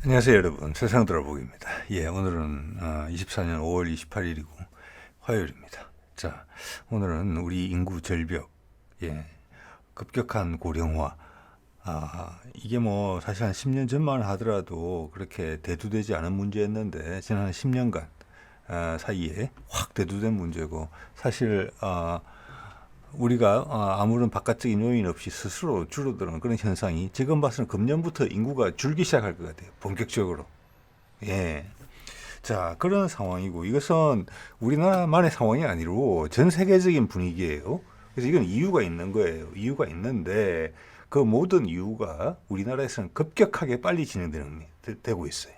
안녕하세요 여러분, 세상 들어보기입니다. 오늘은 24년 5월 28일이고 화요일입니다. 자, 오늘은 우리 인구 절벽, 급격한 고령화, 이게 뭐 사실 한 10년 전만 하더라도 그렇게 대두되지 않은 문제였는데 지난 10년간 사이에 확 대두된 문제고, 사실 우리가 아무런 바깥적인 요인 없이 스스로 줄어드는 그런 현상이 지금 봐서는 금년부터 인구가 줄기 시작할 것 같아요. 본격적으로. 예. 자, 그런 상황이고, 이것은 우리나라만의 상황이 아니고 전 세계적인 분위기예요. 그래서 이건 이유가 있는 거예요. 이유가 있는데 그 모든 이유가 우리나라에서는 급격하게 빨리 되고 있어요.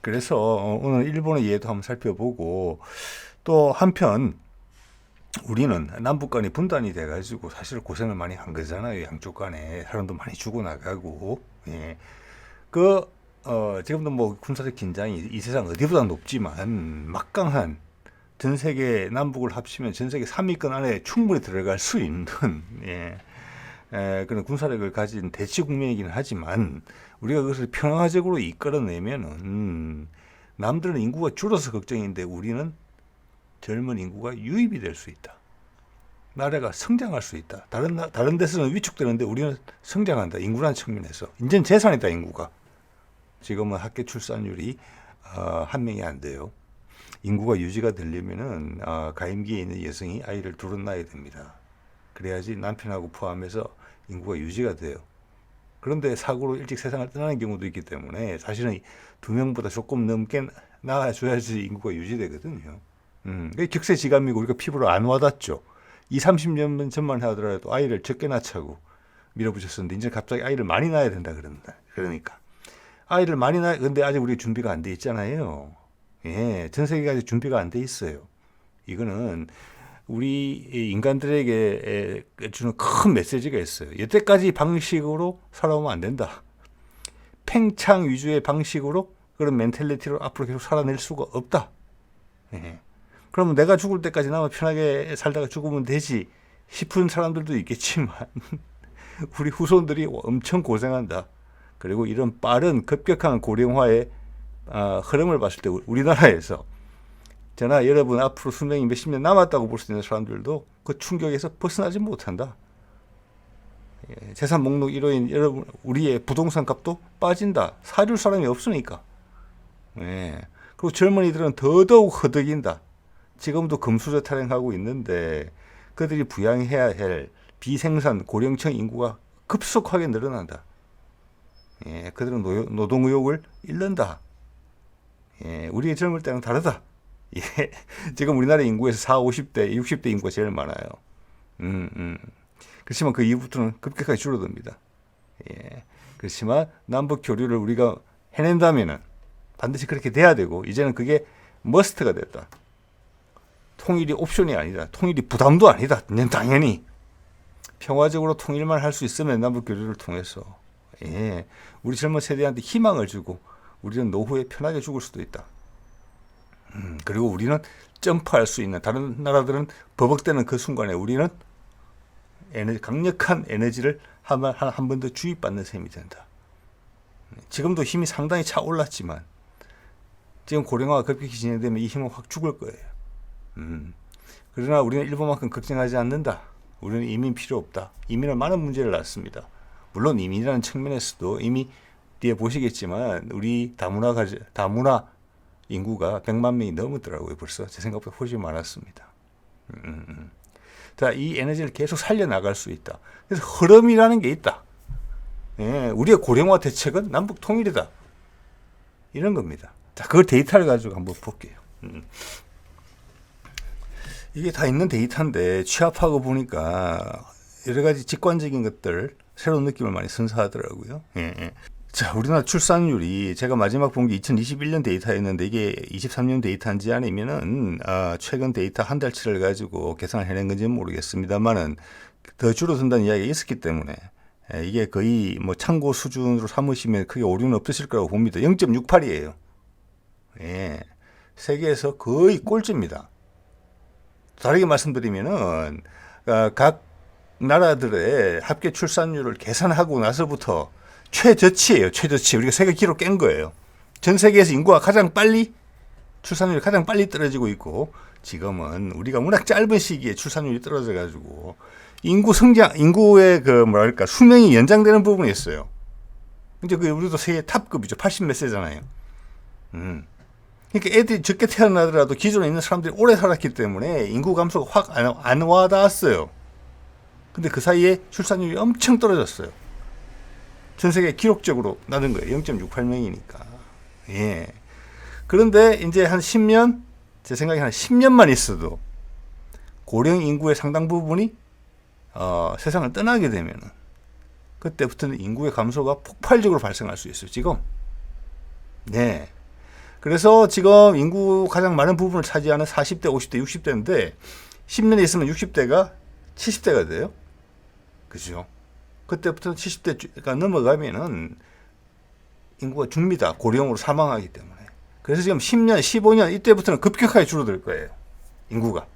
그래서 오늘 일본의 예도 한번 살펴보고, 또 한편 우리는 남북 간이 분단이 돼가지고 사실 고생을 많이 한 거잖아요. 양쪽 간에 사람도 많이 죽어나가고. 지금도 뭐 군사적 긴장이 이 세상 어디보다 높지만 막강한 전 세계 남북을 합치면 전 세계 3위권 안에 충분히 들어갈 수 있는 그런 군사력을 가진 대치 국면이긴 하지만, 우리가 그것을 평화적으로 이끌어내면은 남들은 인구가 줄어서 걱정인데 우리는 젊은 인구가 유입이 될 수 있다. 나라가 성장할 수 있다. 다른 데서는 위축되는데 우리는 성장한다. 인구라는 측면에서. 이제는 재산이다, 인구가. 지금은 학교 출산율이 한 명이 안 돼요. 인구가 유지가 되려면은 가임기에 있는 여성이 아이를 둘은 낳아야 됩니다. 그래야지 남편하고 포함해서 인구가 유지가 돼요. 그런데 사고로 일찍 세상을 떠나는 경우도 있기 때문에 사실은 두 명보다 조금 넘게 낳아줘야지 인구가 유지되거든요. 그게 격세지감이고 우리가 피부로 안 와닿죠. 30년 전만 하더라도 아이를 적게 낳자고 밀어붙였었는데 이제 갑자기 아이를 많이 낳아야 된다 그러니까 아이를 많이 낳아. 근데 아직 우리 준비가 안 돼 있잖아요. 전 세계가 아직 준비가 안 돼 있어요. 이거는 우리 인간들에게 주는 큰 메시지가 있어요. 여태까지 방식으로 살아오면 안 된다. 팽창 위주의 방식으로, 그런 멘탈리티로 앞으로 계속 살아낼 수가 없다. 그러면 내가 죽을 때까지 나만 편하게 살다가 죽으면 되지 싶은 사람들도 있겠지만 우리 후손들이 엄청 고생한다. 그리고 이런 빠른 급격한 고령화의 흐름을 봤을 때 우리나라에서 저나 여러분 앞으로 수명이 몇십 년 남았다고 볼 수 있는 사람들도 그 충격에서 벗어나지 못한다. 재산 목록 1호인 여러분, 우리의 부동산 값도 빠진다. 사줄 사람이 없으니까. 그리고 젊은이들은 더더욱 허덕인다. 지금도 금수저 타령하고 있는데 그들이 부양해야 할 비생산 고령층 인구가 급속하게 늘어난다. 그들은 노동 의욕을 잃는다. 우리의 젊을 때는 다르다. 지금 우리나라 인구에서 40, 50대, 60대 인구가 제일 많아요. 그렇지만 그 이후부터는 급격하게 줄어듭니다. 그렇지만 남북 교류를 우리가 해낸다면은 반드시 그렇게 돼야 되고, 이제는 그게 머스트가 됐다. 통일이 옵션이 아니다. 통일이 부담도 아니다. 당연히 평화적으로 통일만 할 수 있으면 남북 교류를 통해서 우리 젊은 세대한테 희망을 주고 우리는 노후에 편하게 죽을 수도 있다. 그리고 우리는 점프할 수 있는, 다른 나라들은 버벅대는 그 순간에 우리는 강력한 에너지를 한 번 더 주입받는 셈이 된다. 지금도 힘이 상당히 차올랐지만 지금 고령화가 급격히 진행되면 이 힘은 확 죽을 거예요. 그러나 우리는 일본만큼 걱정하지 않는다. 우리는 이민 필요 없다. 이민은 많은 문제를 낳습니다. 물론 이민이라는 측면에서도 이미 뒤에 보시겠지만 우리 다문화 인구가 100만 명이 넘었더라고요. 벌써 제 생각보다 훨씬 많았습니다. 자, 이 에너지를 계속 살려나갈 수 있다. 그래서 흐름이라는 게 있다. 우리의 고령화 대책은 남북 통일이다. 이런 겁니다. 자, 그걸 데이터를 가지고 한번 볼게요. 이게 다 있는 데이터인데 취합하고 보니까 여러 가지 직관적인 것들, 새로운 느낌을 많이 선사하더라고요. 자, 우리나라 출산율이 제가 마지막 본 게 2021년 데이터였는데 이게 23년 데이터인지 아니면은 최근 데이터 한 달치를 가지고 계산을 해낸 건지는 모르겠습니다만은 더 줄어든다는 이야기가 있었기 때문에 이게 거의 뭐 참고 수준으로 삼으시면 크게 오류는 없으실 거라고 봅니다. 0.68이에요. 세계에서 거의 꼴찌입니다. 다르게 말씀드리면은 각 나라들의 합계 출산율을 계산하고 나서부터 최저치예요. 최저치. 우리가 세계 기록 깬 거예요. 전 세계에서 인구가 가장 빨리 출산율이 가장 빨리 떨어지고 있고 지금은 우리가 워낙 짧은 시기에 출산율이 떨어져 가지고 인구 성장, 인구의 그 뭐랄까 수명이 연장되는 부분이 있어요. 이제 그 우리도 세계 탑급이죠. 80 몇 세잖아요. 그러니까 애들이 적게 태어나더라도 기존에 있는 사람들이 오래 살았기 때문에 인구 감소가 확 안 와닿았어요. 근데 그 사이에 출산율이 엄청 떨어졌어요. 전 세계 기록적으로 낮은 거예요. 0.68명이니까. 예. 그런데 이제 한 10년, 제 생각에 한 10년만 있어도 고령 인구의 상당 부분이 세상을 떠나게 되면은 그때부터는 인구의 감소가 폭발적으로 발생할 수 있어요. 지금. 네. 그래서 지금 인구 가장 많은 부분을 차지하는 40대, 50대, 60대인데 10년에 있으면 60대가 70대가 돼요. 그죠? 그때부터는 70대가 넘어가면은 인구가 줍니다. 고령으로 사망하기 때문에. 그래서 지금 10년, 15년 이때부터는 급격하게 줄어들 거예요. 인구가.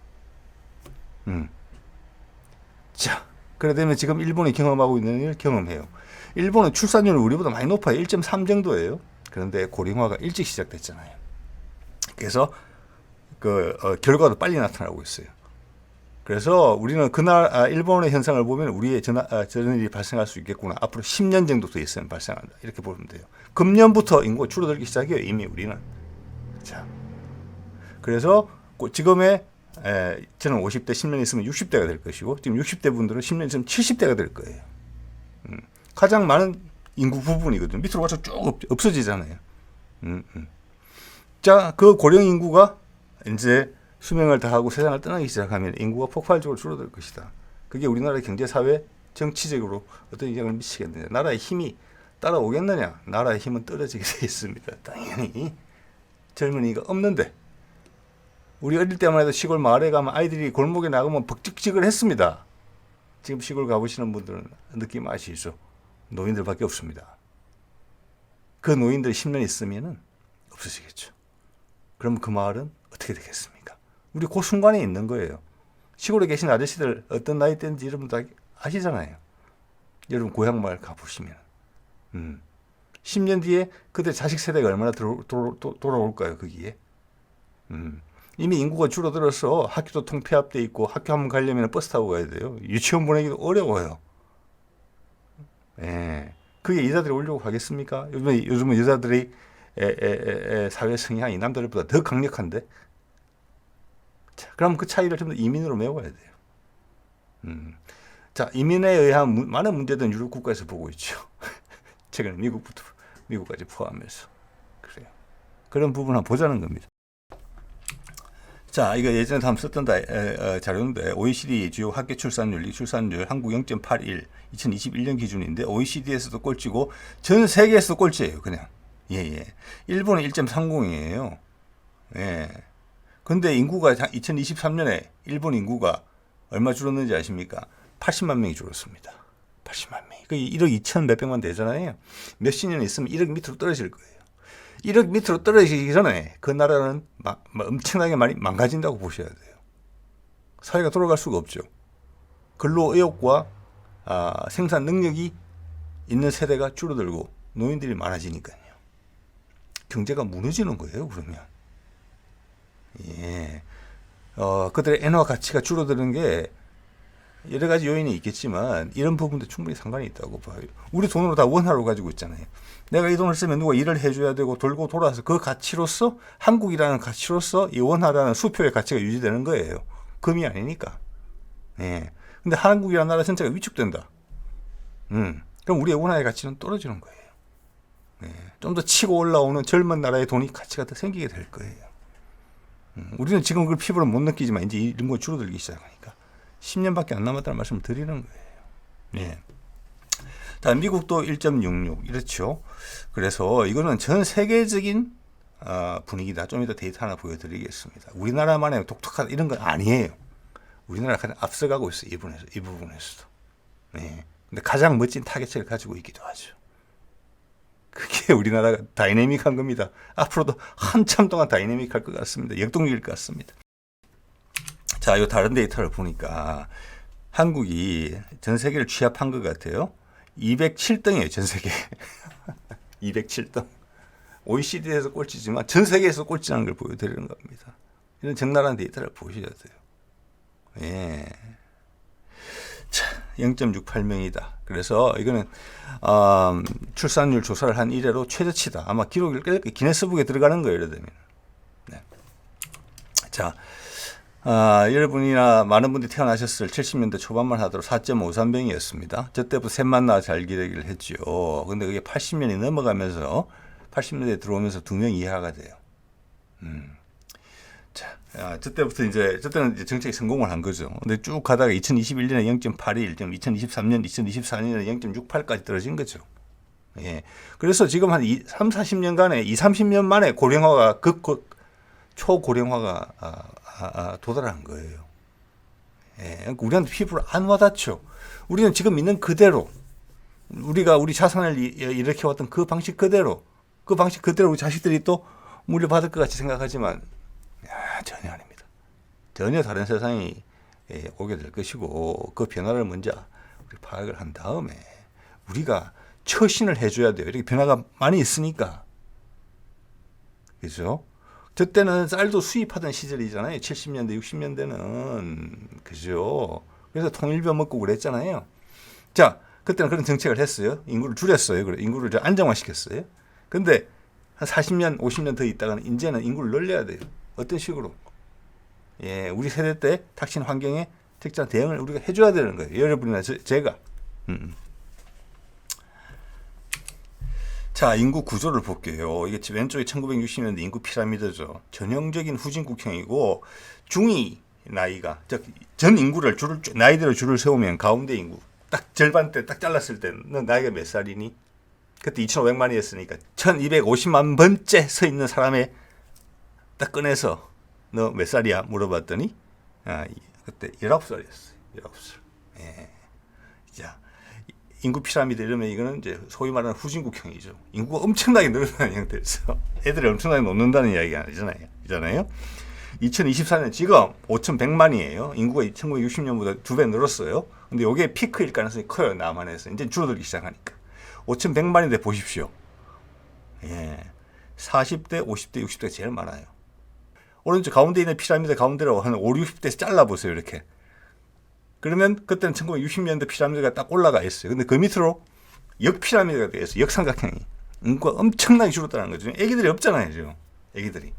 자, 그래 되면 지금 일본이 경험하고 있는 일 경험해요. 일본은 출산율이 우리보다 많이 높아요. 1.3 정도예요. 그런데 고령화가 일찍 시작됐잖아요. 그래서 결과도 빨리 나타나고 있어요. 그래서 우리는 일본의 현상을 보면 우리의 저런 일이 발생할 수 있겠구나. 앞으로 10년 정도 더 있으면 발생한다. 이렇게 보면 돼요. 금년부터 인구가 줄어들기 시작해요. 이미 우리는. 자, 그래서 지금의 저는 50대 10년 있으면 60대가 될 것이고 지금 60대 분들은 10년 있으면 70대가 될 거예요. 가장 많은 인구 부분이거든요. 밑으로 가서 쭉 없어지잖아요. 자, 그 고령 인구가 이제 수명을 다하고 세상을 떠나기 시작하면 인구가 폭발적으로 줄어들 것이다. 그게 우리나라의 경제, 사회, 정치적으로 어떤 영향을 미치겠느냐. 나라의 힘이 따라오겠느냐. 나라의 힘은 떨어지게 되어 있습니다. 당연히 젊은이가 없는데 우리 어릴 때만 해도 시골 마을에 가면 아이들이 골목에 나가면 벅직직을 했습니다. 지금 시골 가보시는 분들은 느낌 아시죠? 노인들밖에 없습니다. 그 노인들 10년 있으면은 없어지겠죠. 그럼 그 마을은 어떻게 되겠습니까? 우리 그 순간에 있는 거예요. 시골에 계신 아저씨들 어떤 나이 때인지 여러분 다 아시잖아요. 여러분 고향 마을 가보시면 10년 뒤에 그때 자식 세대가 얼마나 돌아올까요? 거기에 이미 인구가 줄어들어서 학교도 통폐합돼 있고 학교 한번 가려면 버스 타고 가야 돼요. 유치원 보내기도 어려워요. 예. 그게 여자들이 오려고 하겠습니까? 요즘은 여자들이 사회 성향이 남자들보다 더 강력한데. 자, 그럼 그 차이를 좀 더 이민으로 메워야 돼요. 자, 이민에 의한 많은 문제들은 유럽 국가에서 보고 있죠. 최근에 미국까지 포함해서. 그래요. 그런 부분 한번 보자는 겁니다. 자, 이거 예전에 한번 썼던 자료인데 OECD 주요 학교 출산율 한국 0.81, 2021년 기준인데 OECD에서도 꼴찌고 전 세계에서도 꼴찌예요, 그냥. 예. 일본은 1.30이에요. 예. 근데 인구가 2023년에 일본 인구가 얼마 줄었는지 아십니까? 80만 명이 줄었습니다. 80만 명이. 그 1억 2천 몇백만 되잖아요. 몇십 년 있으면 1억 밑으로 떨어질 거예요. 1억 밑으로 떨어지기 전에 그 나라는 엄청나게 많이 망가진다고 보셔야 돼요. 사회가 돌아갈 수가 없죠. 근로의욕과 생산 능력이 있는 세대가 줄어들고 노인들이 많아지니까요. 경제가 무너지는 거예요, 그러면. 예. 그들의 엔화 가치가 줄어드는 게 여러 가지 요인이 있겠지만 이런 부분도 충분히 상관이 있다고 봐요. 우리 돈으로 다 원화로 가지고 있잖아요. 내가 이 돈을 쓰면 누가 일을 해줘야 되고 돌고 돌아서 그 가치로서 한국이라는 가치로서 이 원화라는 수표의 가치가 유지되는 거예요. 금이 아니니까. 예. 근데 한국이라는 나라 전체가 위축된다. 그럼 우리의 원화의 가치는 떨어지는 거예요. 예. 좀 더 치고 올라오는 젊은 나라의 돈이 가치가 더 생기게 될 거예요. 우리는 지금 그걸 피부로 못 느끼지만 이제 이런 거 줄어들기 시작하니까 10년밖에 안 남았다는 말씀을 드리는 거예요. 예. 자, 미국도 1.66 이렇죠. 그래서 이거는 전 세계적인 분위기다. 좀 이따 데이터 하나 보여드리겠습니다. 우리나라만의 독특한 이런 건 아니에요. 우리나라가 가장 앞서가고 있어요. 이 부분에서도. 네. 근데 가장 멋진 타겟을 가지고 있기도 하죠. 그게 우리나라가 다이내믹한 겁니다. 앞으로도 한참 동안 다이내믹할 것 같습니다. 역동적일 것 같습니다. 자, 이 다른 데이터를 보니까 한국이 전 세계를 취합한 것 같아요. 207등이에요, 전 세계. 207등. OECD에서 꼴찌지만 전 세계에서 꼴찌라는 걸 보여드리는 겁니다. 이런 적나라한 데이터를 보셔야 돼요. 예. 자, 0.68명이다. 그래서 이거는 출산율 조사를 한 이래로 최저치다. 아마 기록을 기네스북에 들어가는 거예요. 예를 들면. 네. 자, 여러분이나 많은 분들이 태어나셨을 70년대 초반만 하더라도 4.53병이었습니다. 저 때부터 셋만 낳아 잘 기르기를 했죠. 근데 그게 80년이 넘어가면서 80년대에 들어오면서 2명 이하가 돼요. 자, 저때는 이제 정책이 성공을 한 거죠. 근데 쭉 가다가 2021년에 0.81, 2023년, 2024년에 0.68까지 떨어진 거죠. 예. 그래서 지금 한 3, 40년간에 30년 만에 고령화가 초고령화가 도달한 거예요. 예. 그러니까 우리한테 피부를 안 와닿죠. 우리는 지금 있는 그대로 우리가 우리 자산을 일으켜왔던 그 방식 그대로 우리 자식들이 또 물려받을 것 같이 생각하지만 전혀 아닙니다. 전혀 다른 세상이 오게 될 것이고 그 변화를 먼저 우리 파악을 한 다음에 우리가 처신을 해줘야 돼요. 이렇게 변화가 많이 있으니까. 그죠? 저 때는 쌀도 수입하던 시절이잖아요. 70년대, 60년대는. 그죠? 그래서 통일벼 먹고 그랬잖아요. 자, 그때는 그런 정책을 했어요. 인구를 줄였어요. 그래, 인구를 안정화시켰어요. 근데 한 40년, 50년 더 있다가는 이제는 인구를 늘려야 돼요. 어떤 식으로? 예, 우리 세대 때 닥친 환경에 특정한 대응을 우리가 해줘야 되는 거예요. 여러분이나 제가. 자, 인구 구조를 볼게요. 이게 왼쪽에 1960년대 인구 피라미드죠. 전형적인 후진국형이고 중위 나이가 전 인구를 나이대로 줄을 세우면 가운데 인구 딱 절반 때 딱 잘랐을 때는 나이가 몇 살이니? 그때 2,500만이었으니까 1,250만 번째 서 있는 사람의 딱 꺼내서 너 몇 살이야? 물어봤더니 그때 19살이었어요. 19살. 예. 자, 인구 피라미드 이러면 이거는 이제 소위 말하는 후진국형이죠. 인구가 엄청나게 늘어나는 형태에서 애들이 엄청나게 놓는다는 이야기가 아니잖아요. 2024년 지금 5,100만이에요. 인구가 1960년보다 2배 늘었어요. 근데 이게 피크일 가능성이 커요. 남한에서. 이제 줄어들기 시작하니까. 5,100만인데 보십시오. 예. 40대, 50대, 60대가 제일 많아요. 오른쪽 가운데 있는 피라미드 가운데로 한 5, 60대에서 잘라보세요. 이렇게. 그러면 그때는 1960년대 피라미드가 딱 올라가 있어요. 근데 그 밑으로 역피라미드가 되어 있어요. 역삼각형이. 인구가 엄청나게 줄었다는 거죠. 애기들이 없잖아요. 지금. 애기들이.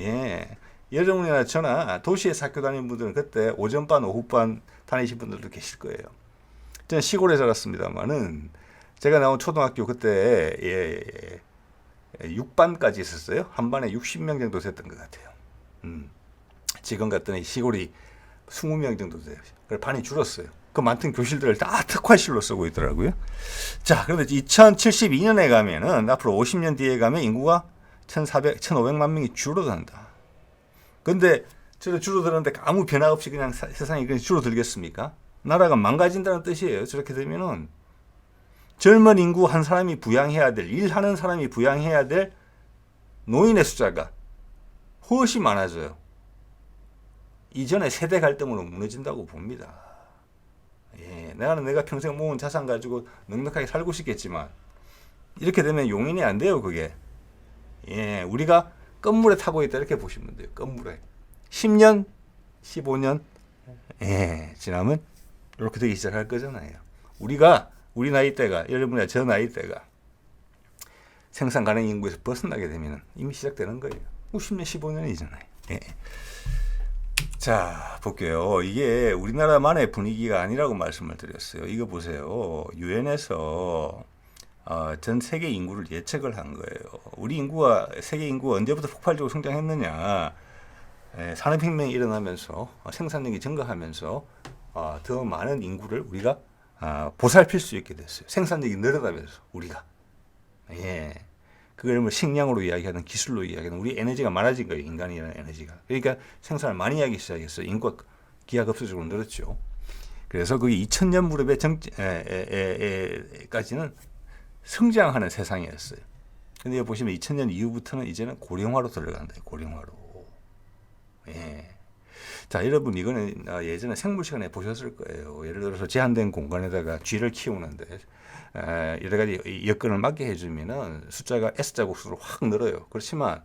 예. 여러분이나 저나 도시에서 학교 다니는 분들은 그때 오전반, 오후반 다니신 분들도 계실 거예요. 저는 시골에 살았습니다만은 제가 나온 초등학교 그때 6반까지 있었어요. 한 반에 60명 정도 됐던 것 같아요. 지금 같더니 시골이 20명 정도 돼요. 그래서 반이 줄었어요. 그 많던 교실들을 다 특화실로 쓰고 있더라고요. 자, 그런데 2072년에 가면은 앞으로 50년 뒤에 가면 인구가 1,500만 명이 줄어든다. 근데 저렇게 줄어드는데 아무 변화 없이 그냥 세상이 그냥 줄어들겠습니까? 나라가 망가진다는 뜻이에요. 저렇게 되면은 젊은 인구 한 사람이 부양해야 될, 일하는 사람이 부양해야 될 노인의 숫자가 훨씬 많아져요. 이전에 세대 갈등으로 무너진다고 봅니다. 예, 내가 평생 모은 자산 가지고 넉넉하게 살고 싶겠지만 이렇게 되면 용인이 안 돼요. 그게. 예, 우리가 건물에 타고 있다 이렇게 보시면 돼요. 건물에 10년, 15년 지나면 이렇게 되기 시작할 거잖아요. 우리 나이대가, 여러분이나 저 나이대가 생산 가능 인구에서 벗어나게 되면 이미 시작되는 거예요. 10년, 15년이잖아요. 예. 자, 볼게요. 이게 우리나라만의 분위기가 아니라고 말씀을 드렸어요. 이거 보세요. 유엔에서 전 세계 인구를 예측을 한 거예요. 세계 인구가 언제부터 폭발적으로 성장했느냐. 산업혁명이 일어나면서 생산력이 증가하면서 더 많은 인구를 우리가 보살필 수 있게 됐어요. 생산력이 늘어나면서 우리가. 예. 그걸 뭐 식량으로 이야기하든 기술로 이야기하든 우리 에너지가 많아진 거예요. 인간이라는 에너지가. 그러니까 생산을 많이 하기 시작했어요. 인구가 기하급수적으로 늘었죠. 그래서 그게 2000년 무렵에 까지는 성장하는 세상이었어요. 근데 여기 보시면 2000년 이후부터는 이제는 고령화로 들어간다. 고령화로. 예. 자, 여러분 이거는 예전에 생물 시간에 보셨을 거예요. 예를 들어서 제한된 공간에다가 쥐를 키우는데 여러 가지 여건을 맞게 해주면은 숫자가 S자국수로 확 늘어요. 그렇지만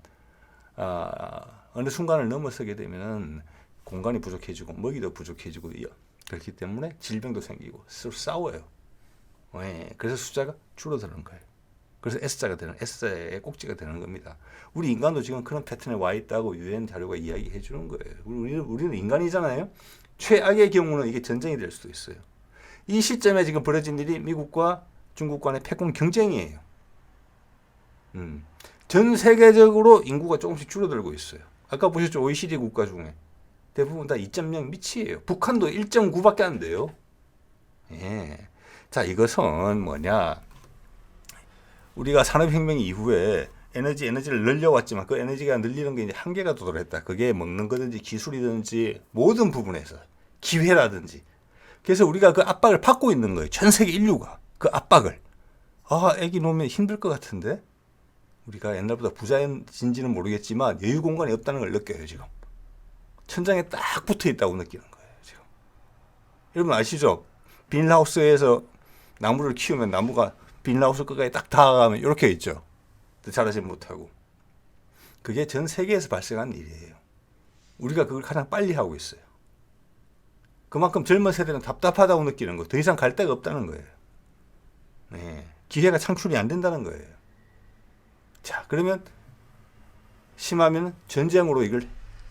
어느 순간을 넘어서게 되면은 공간이 부족해지고 먹이도 부족해지고 그렇기 때문에 질병도 생기고 서로 싸워요. 그래서 숫자가 줄어드는 거예요. 그래서 S자가 되는, S자의 꼭지가 되는 겁니다. 우리 인간도 지금 그런 패턴에 와 있다고 유엔 자료가 이야기해 주는 거예요. 우리는 인간이잖아요. 최악의 경우는 이게 전쟁이 될 수도 있어요. 이 시점에 지금 벌어진 일이 미국과 중국 간의 패권 경쟁이에요. 전 세계적으로 인구가 조금씩 줄어들고 있어요. 아까 보셨죠? OECD 국가 중에 대부분 다 2.0 밑이에요. 북한도 1.9밖에 안 돼요. 자, 이것은 뭐냐? 우리가 산업혁명 이후에 에너지를 늘려왔지만 그 에너지가 늘리는 게 이제 한계가 도달했다. 그게 먹는 거든지 기술이든지 모든 부분에서 기회라든지. 그래서 우리가 그 압박을 받고 있는 거예요. 전 세계 인류가 그 압박을. 애기 놓으면 힘들 것 같은데 우리가 옛날보다 부자인지는 모르겠지만 여유 공간이 없다는 걸 느껴요. 지금 천장에 딱 붙어 있다고 느끼는 거예요. 지금 여러분 아시죠? 비닐하우스에서 나무를 키우면 나무가 비닐하우스 끝까지 딱 다가가면 이렇게 있죠. 자라지 못하고. 그게 전 세계에서 발생한 일이에요. 우리가 그걸 가장 빨리 하고 있어요. 그만큼 젊은 세대는 답답하다고 느끼는 거, 더 이상 갈 데가 없다는 거예요. 기회가 창출이 안 된다는 거예요. 자, 그러면 심하면 전쟁으로 이걸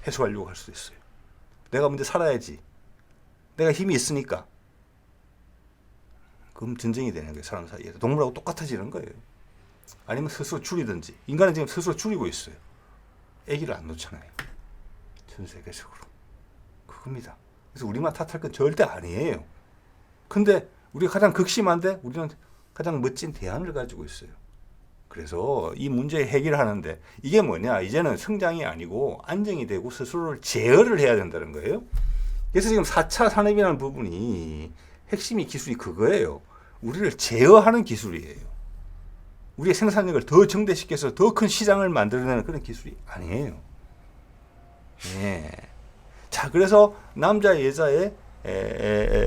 해소하려고 할 수도 있어요. 내가 먼저 살아야지. 내가 힘이 있으니까. 그럼 전쟁이 되는 거예요. 사람 사이에서. 동물하고 똑같아지는 거예요. 아니면 스스로 줄이든지. 인간은 지금 스스로 줄이고 있어요. 아기를 안 놓잖아요. 전 세계적으로. 그겁니다. 그래서 우리만 탓할 건 절대 아니에요. 근데 우리가 가장 극심한데 우리는 가장 멋진 대안을 가지고 있어요. 그래서 이 문제 해결하는데 이게 뭐냐? 이제는 성장이 아니고 안정이 되고 스스로를 제어를 해야 된다는 거예요. 그래서 지금 4차 산업이라는 부분이 핵심이 기술이 그거예요. 우리를 제어하는 기술이에요. 우리의 생산력을 더 증대시켜서 더 큰 시장을 만들어내는 그런 기술이 아니에요. 자, 그래서 남자 여자의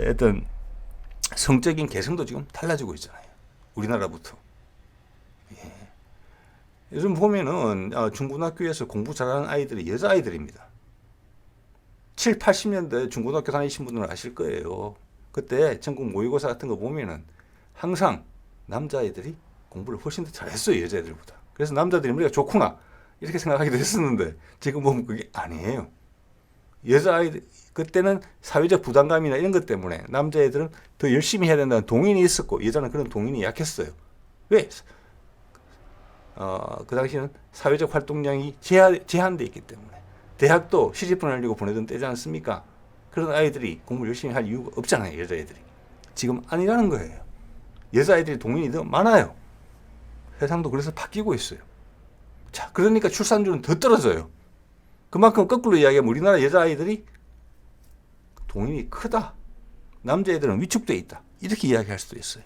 어떤 성적인 개성도 지금 달라지고 있잖아요. 우리나라부터. 요즘 보면은 중고등학교에서 공부 잘하는 아이들이 여자아이들입니다. 7, 80년대 중고등학교 다니신 분들은 아실 거예요. 그때 전국 모의고사 같은 거 보면은 항상 남자아이들이 공부를 훨씬 더 잘했어요. 여자애들보다. 그래서 남자들이 우리가 좋구나 이렇게 생각하기도 했었는데 지금 보면 그게 아니에요. 여자아이들 그때는 사회적 부담감이나 이런 것 때문에 남자애들은 더 열심히 해야 된다는 동인이 있었고 여자는 그런 동인이 약했어요. 왜? 그 당시에는 사회적 활동량이 제한되어 있기 때문에 대학도 시집 보내려고 보내던 때지 않습니까? 그런 아이들이 공부를 열심히 할 이유가 없잖아요. 여자애들이. 지금 아니라는 거예요. 여자아이들이 동인이 더 많아요. 세상도 그래서 바뀌고 있어요. 자, 그러니까 출산율은 더 떨어져요. 그만큼 거꾸로 이야기하면 우리나라 여자아이들이 동인이 크다. 남자애들은 위축되어 있다. 이렇게 이야기할 수도 있어요.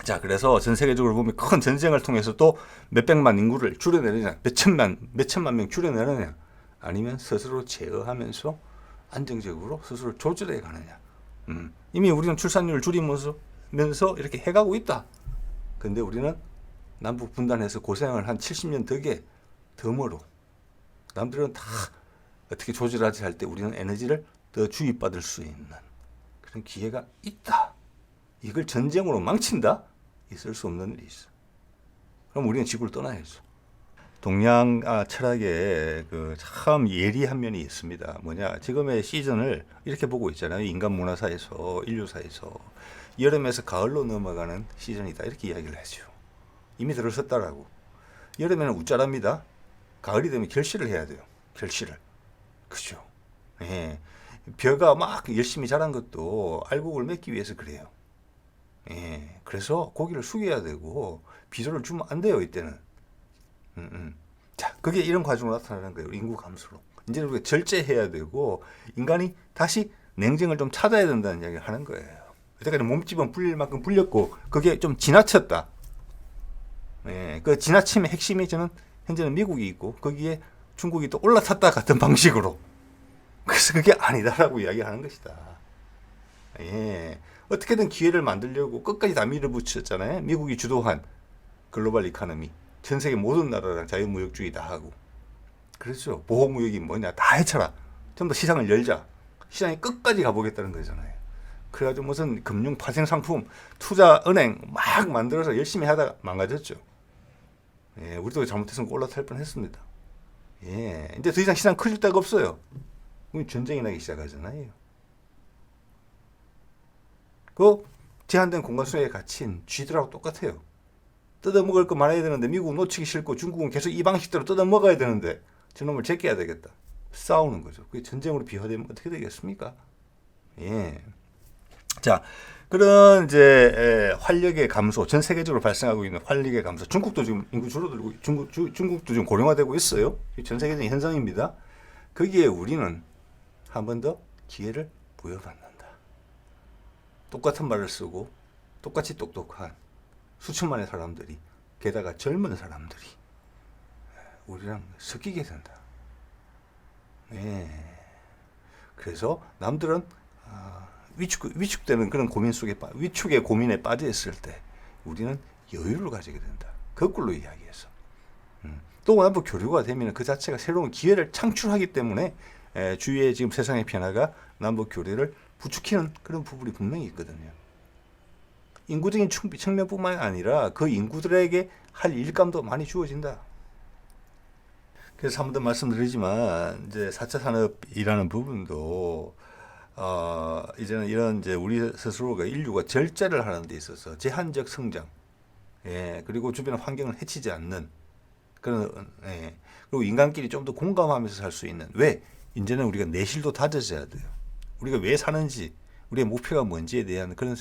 자, 그래서 전 세계적으로 보면 큰 전쟁을 통해서 또 몇백만 인구를 줄여내느냐, 몇천만 명 줄여내느냐, 아니면 스스로 제어하면서 안정적으로 스스로 조절해 가느냐. 이미 우리는 출산율을 줄이면서 이렇게 해가고 있다. 근데 우리는 남북 분단해서 고생을 한 70년 덤으로 남들은 다 어떻게 조절하지 할 때 우리는 에너지를 더 주입받을 수 있는 그런 기회가 있다. 이걸 전쟁으로 망친다? 있을 수 없는 일이 있어. 그럼 우리는 지구를 떠나야죠. 동양 철학에 그 참 예리한 면이 있습니다. 뭐냐? 지금의 시즌을 이렇게 보고 있잖아요. 인간 문화사에서, 인류사에서 여름에서 가을로 넘어가는 시즌이다. 이렇게 이야기를 하죠. 이미 들어섰다라고. 여름에는 웃자랍니다. 가을이 되면 결실을 해야 돼요. 결실을. 그죠? 벼가 막 열심히 자란 것도 알곡을 맺기 위해서 그래요. 그래서 고기를 숙여야 되고 비료를 주면 안 돼요. 이때는. 자, 그게 이런 과정으로 나타나는 거예요. 인구 감소로. 이제는 우리가 절제해야 되고 인간이 다시 냉정을 좀 찾아야 된다는 이야기를 하는 거예요. 여태까지 몸집은 불릴 만큼 불렸고 그게 좀 지나쳤다. 그 지나침의 핵심이 저는 현재는 미국이 있고 거기에 중국이 또 올라탔다 같은 방식으로. 그래서 그게 아니다라고 이야기하는 것이다. 예. 어떻게든 기회를 만들려고 끝까지 다 밀어붙였잖아요. 미국이 주도한 글로벌 이코노미. 전 세계 모든 나라랑 자유무역주의 다 하고. 그렇죠. 보호무역이 뭐냐. 다 해쳐라. 좀 더 시장을 열자. 시장이 끝까지 가보겠다는 거잖아요. 그래가지고 무슨 금융 파생 상품, 투자 은행 막 만들어서 열심히 하다가 망가졌죠. 예, 우리도 잘못했으면 올라탈 뻔했습니다. 예, 이제 더 이상 시장 커질 데가 없어요. 전쟁이 나기 시작하잖아요. 그 제한된 공간 속에 갇힌 쥐들하고 똑같아요. 뜯어먹을 거 말아야 되는데 미국은 놓치기 싫고 중국은 계속 이 방식대로 뜯어먹어야 되는데 저놈을 제껴야 되겠다. 싸우는 거죠. 그게 전쟁으로 비화되면 어떻게 되겠습니까? 예. 자, 그런 이제 활력의 감소, 전 세계적으로 발생하고 있는 활력의 감소. 중국도 지금 인구 줄어들고 중국도 지금 고령화되고 있어요. 전 세계적인 현상입니다. 거기에 우리는 한 번 더 기회를 부여받는다. 똑같은 말을 쓰고 똑같이 똑똑한 수천만의 사람들이, 게다가 젊은 사람들이 우리랑 섞이게 된다. 네. 그래서 남들은 위축되는 그런 고민 속에 위축의 고민에 빠져 있을 때 우리는 여유를 가지게 된다. 거꾸로 이야기해서 또 남북 교류가 되면 그 자체가 새로운 기회를 창출하기 때문에 주위의 지금 세상의 변화가 남북 교류를 부추기는 그런 부분이 분명히 있거든요. 인구적인 측면뿐만 아니라 그 인구들에게 할 일감도 많이 주어진다. 그래서 한 번 더 말씀드리지만 이제 4차 산업이라는 부분도 이제는 이런 이제 우리 스스로가 인류가 절제를 하는 데 있어서 제한적 성장, 예, 그리고 주변 환경을 해치지 않는 그런, 예, 그리고 인간끼리 좀 더 공감하면서 살 수 있는, 왜 이제는 우리가 내실도 다져져야 돼요. 우리가 왜 사는지, 우리의 목표가 뭔지에 대한 그런